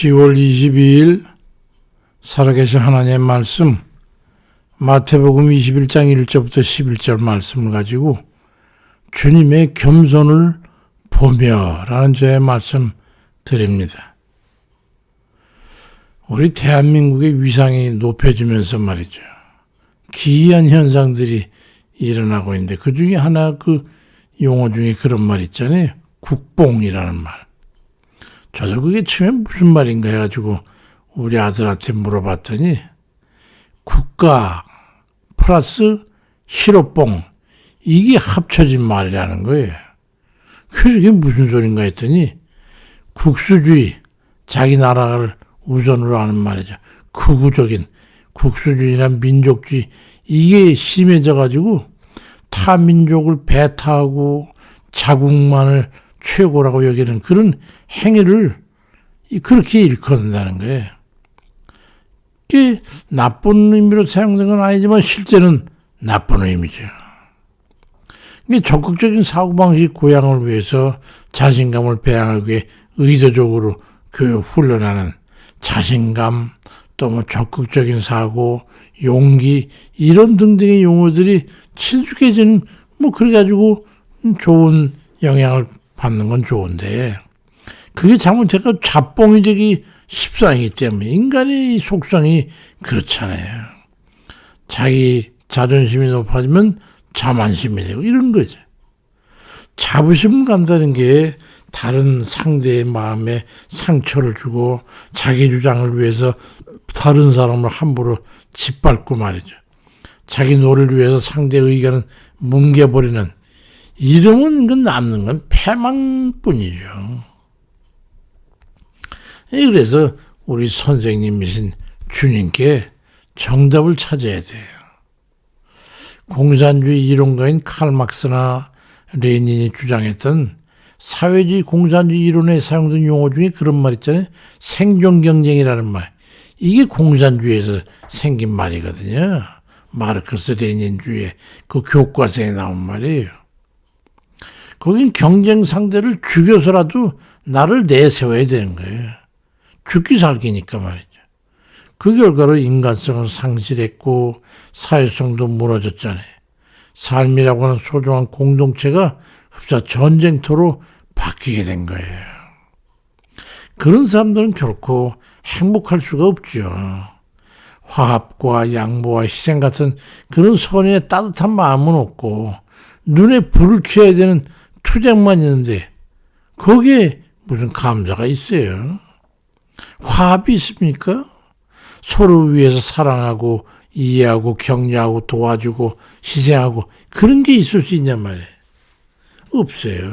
10월 22일 살아계신 하나님의 말씀 마태복음 21장 1절부터 11절 말씀을 가지고 주님의 겸손을 보며 라는 저의 말씀 드립니다. 우리 대한민국의 위상이 높여지면서 말이죠. 기이한 현상들이 일어나고 있는데 그 중에 하나 그 용어 중에 그런 말 있잖아요. 국뽕이라는 말. 저도 그게 처음에 무슨 말인가 해가지고 우리 아들한테 물어봤더니 국가 플러스 실업뽕 이게 합쳐진 말이라는 거예요. 그래서 이게 무슨 소린가 했더니 국수주의, 자기 나라를 우선으로 하는 말이죠. 극우적인 국수주의나 민족주의 이게 심해져가지고 타민족을 배타하고 자국만을 최고라고 여기는 그런 행위를 그렇게 일컫는다는 거예요. 그게 나쁜 의미로 사용된 건 아니지만 실제는 나쁜 의미죠. 이게 적극적인 사고방식 고양을 위해서 자신감을 배양하기 위해 의도적으로 교육 훈련하는 자신감, 또 뭐 적극적인 사고, 용기 이런 등등의 용어들이 친숙해지는 뭐 그래가지고 좋은 영향을 받는 건 좋은데 그게 잘못해서 잡봉이 되기 십상이기 때문에 인간의 속성이 그렇잖아요. 자기 자존심이 높아지면 자만심이 되고 이런 거죠. 자부심 간다는 게 다른 상대의 마음에 상처를 주고 자기 주장을 위해서 다른 사람을 함부로 짓밟고 말이죠. 자기 노를 위해서 상대의 의견은 뭉개버리는 이러면 그 남는 건 패망뿐이죠. 그래서 우리 선생님이신 주님께 정답을 찾아야 돼요. 공산주의 이론가인 칼막스나 레닌이 주장했던 사회주의 공산주의 이론에 사용된 용어 중에 그런 말 있잖아요. 생존경쟁이라는 말. 이게 공산주의에서 생긴 말이거든요. 마르크스 레닌주의 그 교과서에 나온 말이에요. 거긴 경쟁 상대를 죽여서라도 나를 내세워야 되는 거예요. 죽기 살기니까 말이죠. 그 결과로 인간성을 상실했고 사회성도 무너졌잖아요. 삶이라고 하는 소중한 공동체가 흡사 전쟁터로 바뀌게 된 거예요. 그런 사람들은 결코 행복할 수가 없죠. 화합과 양보와 희생 같은 그런 선의의 따뜻한 마음은 없고 눈에 불을 켜야 되는 투쟁만 있는데 거기에 무슨 감사가 있어요? 화합이 있습니까? 서로 위해서 사랑하고 이해하고 격려하고 도와주고 희생하고 그런 게 있을 수 있냔 말이에요. 없어요.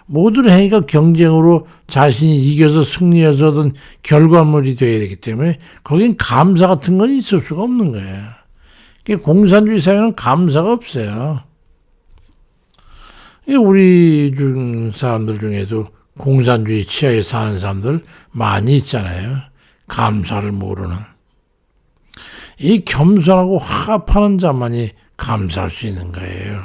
모든 행위가 경쟁으로 자신이 이겨서 승리해서든 결과물이 되어야 되기 때문에 거긴 감사 같은 건 있을 수가 없는 거예요. 공산주의 사회는 감사가 없어요. 우리 사람들 중에도 공산주의 치하에 사는 사람들 많이 있잖아요. 감사를 모르는. 이 겸손하고 화합하는 자만이 감사할 수 있는 거예요.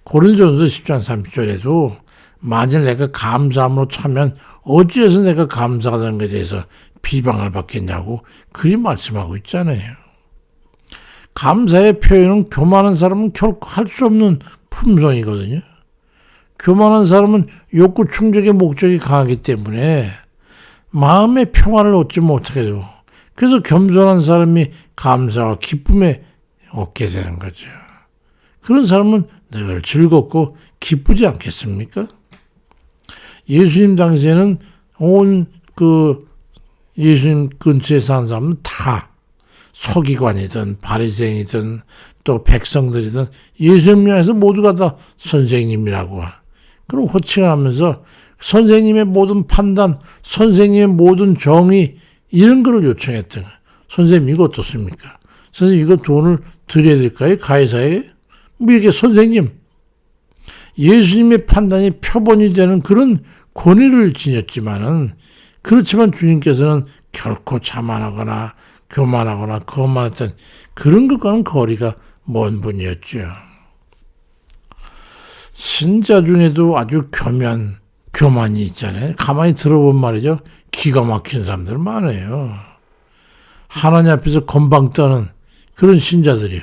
고린도전서 10장 30절에도 만일 내가 감사함으로 차면 어찌해서 내가 감사가 되는 것에 대해서 비방을 받겠냐고 그리 말씀하고 있잖아요. 감사의 표현은 교만한 사람은 결코 할 수 없는 품성이거든요. 교만한 사람은 욕구 충족의 목적이 강하기 때문에 마음의 평화를 얻지 못하게 되고 그래서 겸손한 사람이 감사와 기쁨에 얻게 되는 거죠. 그런 사람은 늘 즐겁고 기쁘지 않겠습니까? 예수님 당시에는 온 예수님 근처에 사는 사람은 다 서기관이든 바리새인이든 또 백성들이든 예수님 향해서 모두가 다 선생님이라고 그럼 호칭을 하면서 선생님의 모든 판단, 선생님의 모든 정의 이런 거를 요청했던 거예요. 선생님 이거 어떻습니까? 선생님 이거 돈을 드려야 될까요? 가해사에게? 뭐 이게 선생님. 예수님의 판단이 표본이 되는 그런 권위를 지녔지만은 그렇지만 주님께서는 결코 자만하거나 교만하거나 거만했던 그런 것과는 거리가 먼 분이었죠. 신자 중에도 아주 교만이 있잖아요. 가만히 들어본 말이죠. 기가 막힌 사람들 많아요. 하나님 앞에서 건방 떠는 그런 신자들이요.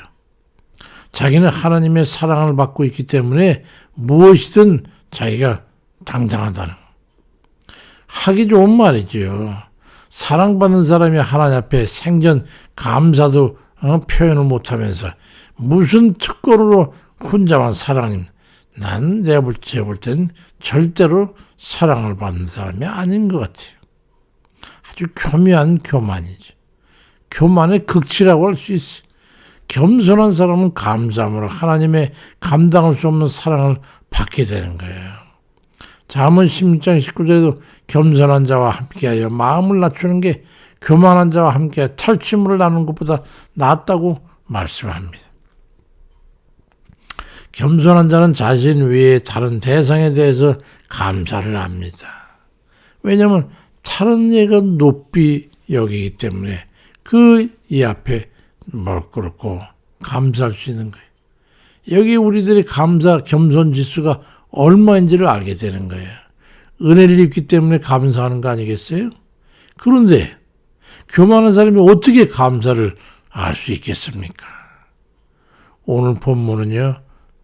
자기는 하나님의 사랑을 받고 있기 때문에 무엇이든 자기가 당당하다는 거. 하기 좋은 말이죠. 사랑받는 사람이 하나님 앞에 생전 감사도 표현을 못하면서 무슨 특권으로 혼자만 사랑님. 난 내가 볼 땐 절대로 사랑을 받는 사람이 아닌 것 같아요. 아주 교묘한 교만이죠. 교만의 극치라고 할 수 있어요. 겸손한 사람은 감사함으로 하나님의 감당할 수 없는 사랑을 받게 되는 거예요. 잠언 16장 19절에도 겸손한 자와 함께하여 마음을 낮추는 게 교만한 자와 함께 탈취물을 나누는 것보다 낫다고 말씀합니다. 겸손한 자는 자신 외에 다른 대상에 대해서 감사를 합니다. 왜냐하면 다른 얘가 높이 여기기 때문에 그 이 앞에 뭘 끌고 감사할 수 있는 거예요. 여기 우리들의 감사, 겸손 지수가 얼마인지를 알게 되는 거예요. 은혜를 입기 때문에 감사하는 거 아니겠어요? 그런데 교만한 사람이 어떻게 감사를 알 수 있겠습니까? 오늘 본문은요.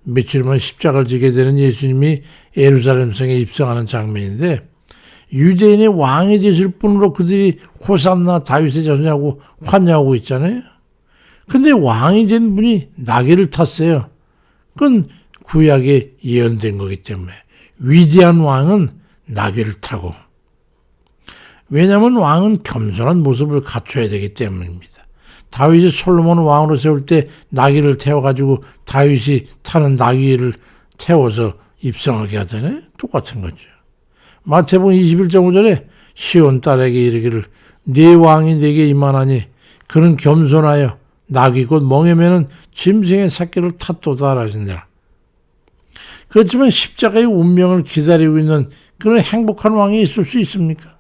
며칠 만에 십자가를 지게 되는 예수님이 예루살렘 성에 입성하는 장면인데 유대인의 왕이 되실 분으로 그들이 호산나 다윗의 자손이라고 환영하고 있잖아요. 근데 왕이 된 분이 나귀를 탔어요. 그건 구약에 예언된 거기 때문에 위대한 왕은 나귀를 타고 왜냐하면 왕은 겸손한 모습을 갖춰야 되기 때문입니다. 다윗이 솔로몬 왕으로 세울 때 나귀를 태워가지고 다윗이 타는 나귀를 태워서 입성하게 하잖아요. 똑같은 거죠. 마태복음 21장 5절에 시온 딸에게 이르기를 네 왕이 네게 임하나니 그는 겸손하여 나귀 곧 멍에매는 짐승의 새끼를 탔도다 하시니라. 그렇지만 십자가의 운명을 기다리고 있는 그런 행복한 왕이 있을 수 있습니까?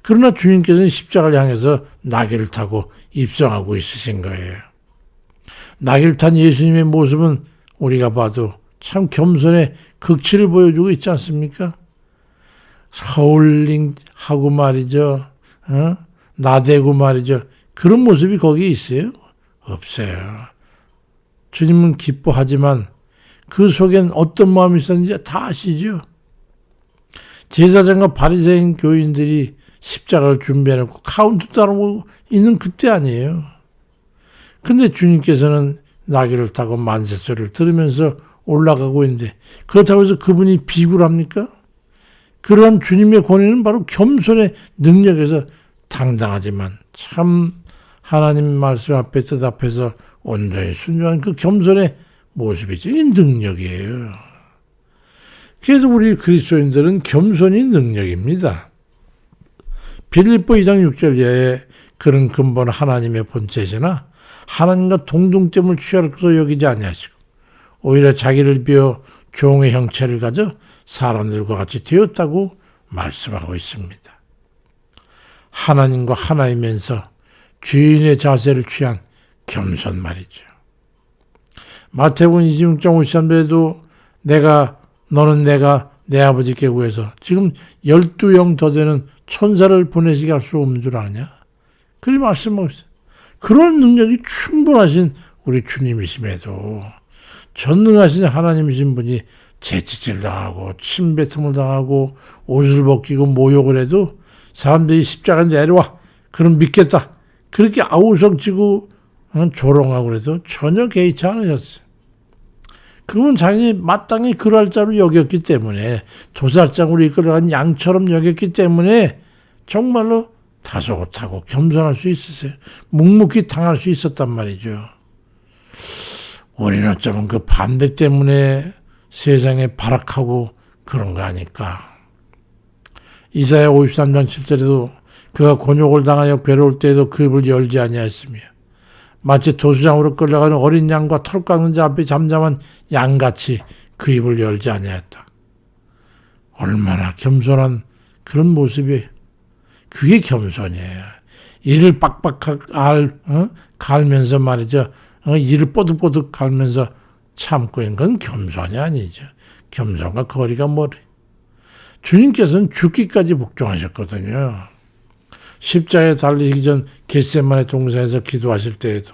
그러나 주님께서는 십자가를 향해서 나귀를 타고 입성하고 있으신 거예요. 나귀를 탄 예수님의 모습은 우리가 봐도 참 겸손의 극치를 보여주고 있지 않습니까? 서울링하고 말이죠. 나대고 말이죠. 그런 모습이 거기에 있어요? 없어요. 주님은 기뻐하지만 그 속엔 어떤 마음이 있었는지 다 아시죠? 제사장과 바리새인 교인들이 십자가를 준비해놓고 카운트 따르고 있는 그때 아니에요. 근데 주님께서는 나귀를 타고 만세소리를 들으면서 올라가고 있는데 그렇다고 해서 그분이 비굴합니까? 그러한 주님의 권위는 바로 겸손의 능력에서 당당하지만 참 하나님 말씀 앞에 뜻앞에서 온전히 순종한 그 겸손의 모습이죠. 이 능력이에요. 그래서 우리 그리스도인들은 겸손이 능력입니다. 빌립보 2장 6절 이하에 그런 근본 하나님의 본체시나 하나님과 동등됨을 취할 것으로 여기지 아니하시고 오히려 자기를 비워 종의 형체를 가져 사람들과 같이 되었다고 말씀하고 있습니다. 하나님과 하나이면서 주인의 자세를 취한 겸손 말이죠. 마태복음 26장 53절에도 너는 내가 내 아버지께 구해서 지금 12영 더 되는 천사를 보내시게 할 수 없는 줄 아냐? 그리 말씀하고 있어요. 그런 능력이 충분하신 우리 주님이심에도 전능하신 하나님이신 분이 재치질 당하고 침뱉음을 당하고 옷을 벗기고 모욕을 해도 사람들이 십자가 내려와 그럼 믿겠다 그렇게 아우성치고 조롱하고 그래도 전혀 개의치 않으셨어요. 그건 자신이 마땅히 그럴 자로 여겼기 때문에 도살장으로 이끌어간 양처럼 여겼기 때문에 정말로 다소곳하고 겸손할 수 있었어요. 묵묵히 당할 수 있었단 말이죠. 우리는 어쩌면 그 반대 때문에 세상에 발악하고 그런 거 아닐까. 이사야 53장 7절에도 그가 곤욕을 당하여 괴로울 때에도 그 입을 열지 아니하였으며 마치 도수장으로 끌려가는 어린 양과 털 깎는 자 앞에 잠잠한 양같이 그 입을 열지 아니하였다. 얼마나 겸손한 그런 모습이에요. 그게 겸손이에요. 이를 빡빡 갈면서 말이죠. 이를 뽀득뽀득 갈면서 참고 있는 건 겸손이 아니죠. 겸손과 거리가 멀어요. 주님께서는 죽기까지 복종하셨거든요. 십자가에 달리기 전 겟세마네 동산에서 기도하실 때에도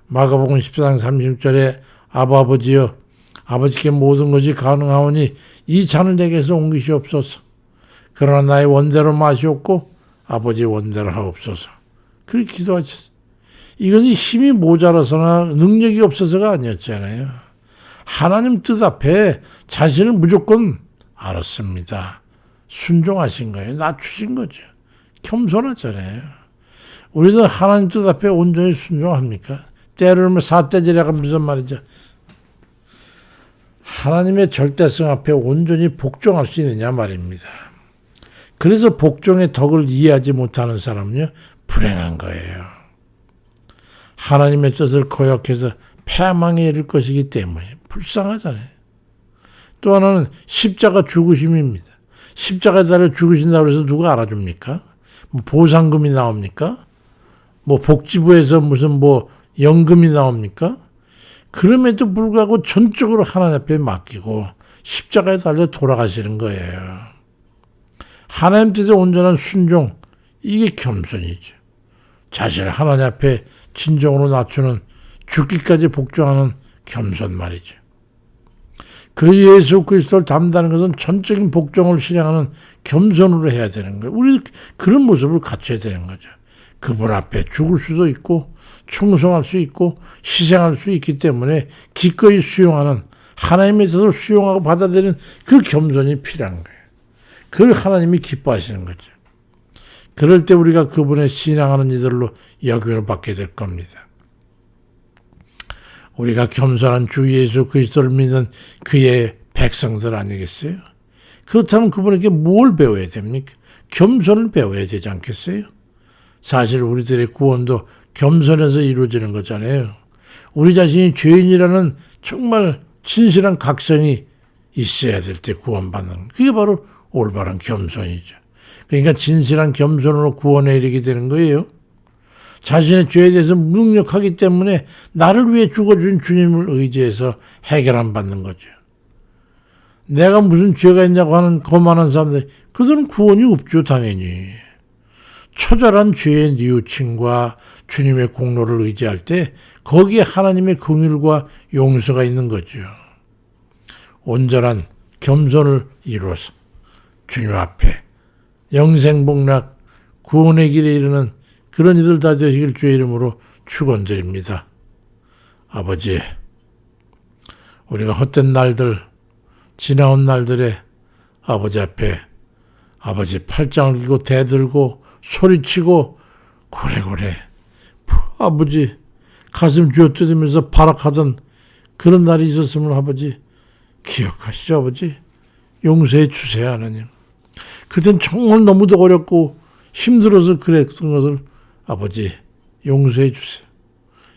마가복음 14장 30절에 아버지여 아버지께 모든 것이 가능하오니 이 잔을 내게서 옮기시옵소서. 그러나 나의 원대로 마시옵고 아버지의 원대로 하옵소서. 그렇게 기도하셨어요. 이것이 힘이 모자라서나 능력이 없어서가 아니었잖아요. 하나님 뜻 앞에 자신을 무조건 알았습니다. 순종하신 거예요. 낮추신 거죠. 겸손하잖아요. 우리도 하나님 뜻 앞에 온전히 순종합니까? 때로는 사태질해가 무슨 말이죠. 하나님의 절대성 앞에 온전히 복종할 수 있느냐 말입니다. 그래서 복종의 덕을 이해하지 못하는 사람은요, 불행한 거예요. 하나님의 뜻을 거역해서 패망에 이를 것이기 때문에 불쌍하잖아요. 또 하나는 십자가 죽으심입니다. 십자가에 달려 죽으신다고 해서 누가 알아줍니까? 뭐 보상금이 나옵니까? 뭐 복지부에서 무슨 뭐 연금이 나옵니까? 그럼에도 불구하고 전적으로 하나님 앞에 맡기고 십자가에 달려 돌아가시는 거예요. 하나님 뜻에 온전한 순종, 이게 겸손이죠. 자신을 하나님 앞에 진정으로 낮추는, 죽기까지 복종하는 겸손 말이죠. 그 예수 그리스도를 닮다는 것은 전적인 복종을 실행하는 겸손으로 해야 되는 거예요. 우리 그런 모습을 갖춰야 되는 거죠. 그분 앞에 죽을 수도 있고 충성할 수 있고 희생할 수 있기 때문에 기꺼이 수용하는, 하나님의 뜻을 수용하고 받아들이는 그 겸손이 필요한 거예요. 그걸 하나님이 기뻐하시는 거죠. 그럴 때 우리가 그분의 신앙하는 이들로 여김을 받게 될 겁니다. 우리가 겸손한 주 예수 그리스도를 믿는 그의 백성들 아니겠어요? 그렇다면 그분에게 뭘 배워야 됩니까? 겸손을 배워야 되지 않겠어요? 사실 우리들의 구원도 겸손해서 이루어지는 거잖아요. 우리 자신이 죄인이라는 정말 진실한 각성이 있어야 될 때 구원받는, 그게 바로 올바른 겸손이죠. 그러니까 진실한 겸손으로 구원에 이르게 되는 거예요. 자신의 죄에 대해서 무능력하기 때문에 나를 위해 죽어준 주님을 의지해서 해결 안 받는 거죠. 내가 무슨 죄가 있냐고 하는 거만한 사람들, 그들은 구원이 없죠, 당연히. 처절한 죄의 뉘우침과 주님의 공로를 의지할 때 거기에 하나님의 긍휼과 용서가 있는 거죠. 온전한 겸손을 이루어서 주님 앞에 영생복락 구원의 길에 이르는 그런 이들 다 되시길 주의 이름으로 축원드립니다. 아버지, 우리가 헛된 날들, 지나온 날들에 아버지 앞에 아버지 팔짱을 끼고 대들고 소리치고 고래고래 아버지 가슴 쥐어뜯으면서 발악하던 그런 날이 있었음을 아버지 기억하시죠. 아버지 용서해 주세요. 하나님, 그땐 정말 너무도 어렵고 힘들어서 그랬던 것을 아버지 용서해 주세요.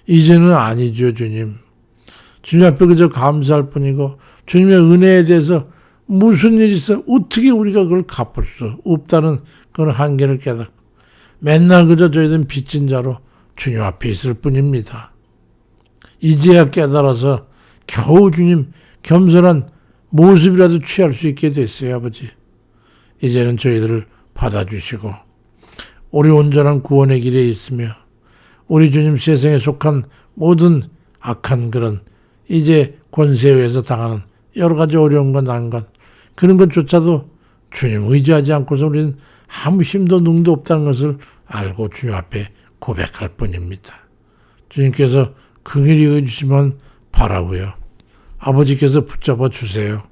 이제는 아니죠. 주님, 주님 앞에 그저 감사할 뿐이고 주님의 은혜에 대해서 무슨 일이 있어 어떻게 우리가 그걸 갚을 수 없다는 그런 한계를 깨닫고 맨날 그저 저희들은 빚진 자로 주님 앞에 있을 뿐입니다. 이제야 깨달아서 겨우 주님 겸손한 모습이라도 취할 수 있게 됐어요. 아버지, 이제는 저희들을 받아주시고 우리 온전한 구원의 길에 있으며 우리 주님 세상에 속한 모든 악한 그런 이제 권세에서 당하는 여러 가지 어려움과 난관, 그런 것조차도 주님 의지하지 않고서 우리는 아무 힘도 능도 없다는 것을 알고 주님 앞에 고백할 뿐입니다. 주님께서 긍휼히 여겨주시면 바라고요. 아버지께서 붙잡아 주세요.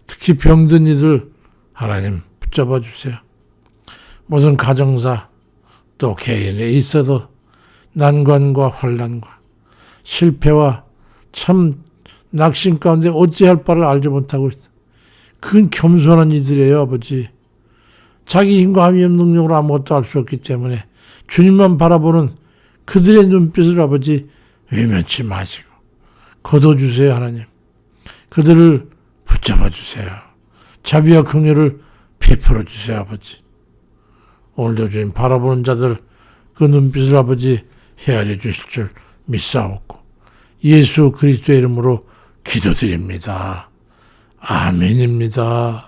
특히 병든 이들 하나님 붙잡아 주세요. 모든 가정사 또 개인에 있어도 난관과 환난과 실패와 참 낙심 가운데 어찌할 바를 알지 못하고 있어. 그건 겸손한 이들이에요. 아버지, 자기 힘과 함이 없는 능력으로 아무것도 할 수 없기 때문에 주님만 바라보는 그들의 눈빛을 아버지 외면치 마시고 거둬주세요. 하나님, 그들을 붙잡아 주세요. 자비와 긍휼을 베풀어 주세요. 아버지, 오늘도 주님 바라보는 자들 그 눈빛을 아버지 헤아려 주실 줄 믿사옵고 예수 그리스도의 이름으로 기도드립니다. 아멘입니다.